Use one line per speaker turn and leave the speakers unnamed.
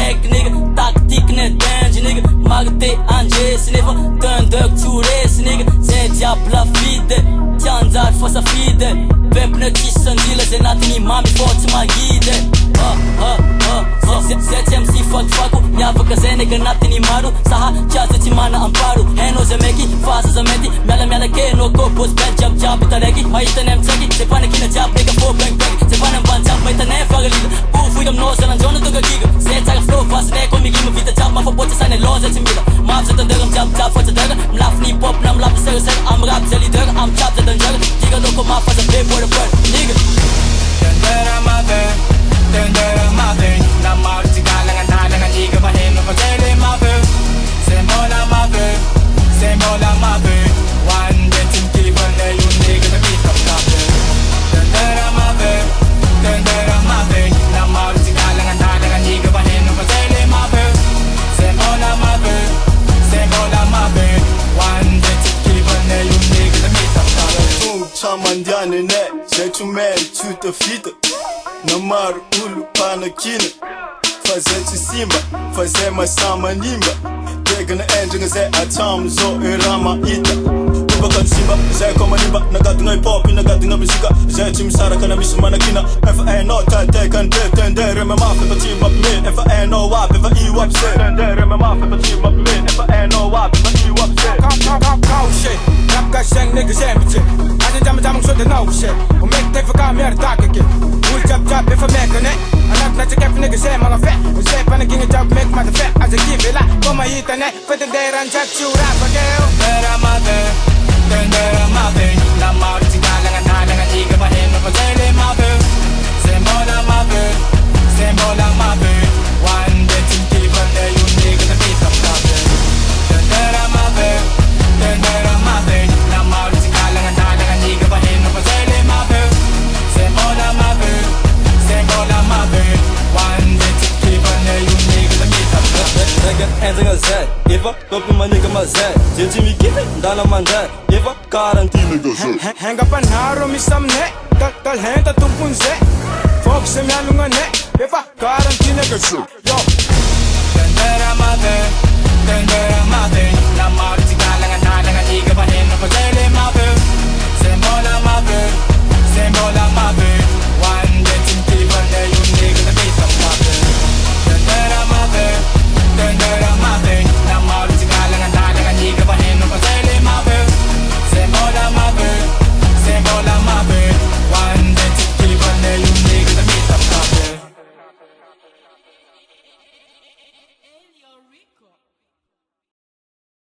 mec nigga Tactique ne danger nigga Magte anges nefa Dunduk tures nigga Zay jiaby lafide Tianjary fa safidy Vempina tsisy sandila zay natiny mamy fô tsy magidy Zay tsy am'zy fakofako Miavaka zay nigga natiny maro Saha tiaza tsy mana amparo Hainao zay meky fasa za mety Miala ke no ko boss band jiaby taraiky Mahitany amitsaiky Zay fanakina jiaby nigga fô bang Zay fana ambany jiaby mahitanay fagalida Voiga aminao zalanjona tonga giga Zay tsaka flow vasinay ko migima vita jiaby Mafaboatsy sany loza tsy mila Mafy za tandera mijiaby fa tsadera Milafy ni pop na milafy serasera Am rap zay leader am chap za tandera Giga loko mafy za be bora nigga
Tandera Mafy Na maro tsy kalangan-halangan Giga maheno fa Zai le Mafy Zay mbola Mafy One day tsy mikiva na yung nigga nakita Mafy Tandera Mafy Na maro tsy kalangan-halangan Giga maheno fa Zai le Mafy Zay mbola Mafy One day tsy mikiva na yung nigga nakita Mafy
Chamandiane ne Zay tumely tuta fita Na maro ulu panakina Fa zay tsy simba Fa zay masama nimba Tegana endrigna zay atramo zao rama ita Tubaka simba Zay ko manimba Nagadagna hip-hop Nagadagna musika Zay tsy misaraka na misy manakina Efa ainao tateka nde Tendere me mafy Efa tsy mampime Efa ainao aby Efa iwap se Tendere me mafy Efa tsy mampime Efa ainao aby Efa iwap se
Kau shit Rap ka sheng nigga zay mitse Aja jama so de nou shit O mek te ka mer dakake Ul jab Efa mekane Anak na check nigga zay mga fe O zay panaginga jab mek mata fe Aja kibila Koma hitane Fatendera njak chura pageo
Tandera Mafy Na maro tsy kalangan-halangan Giga maheno fa Zai le Mafy Zay mbola Mafy One day tsy mikiva na yung nigga nakita Mafy Tandera Mafy Na maro tsy kalangan-halangan Giga maheno fa Zai le Mafy Zay mbola Mafy One day tsy mikiva na yung nigga nakita Mafy
Regan endringa zay Efa topi maniga mazay Zay tsy mikiva ndala manday Efa quarantine
Hanga panaro misamne Talhenta tumpun zay Fog sa mialungan Efa quarantine nigga Yo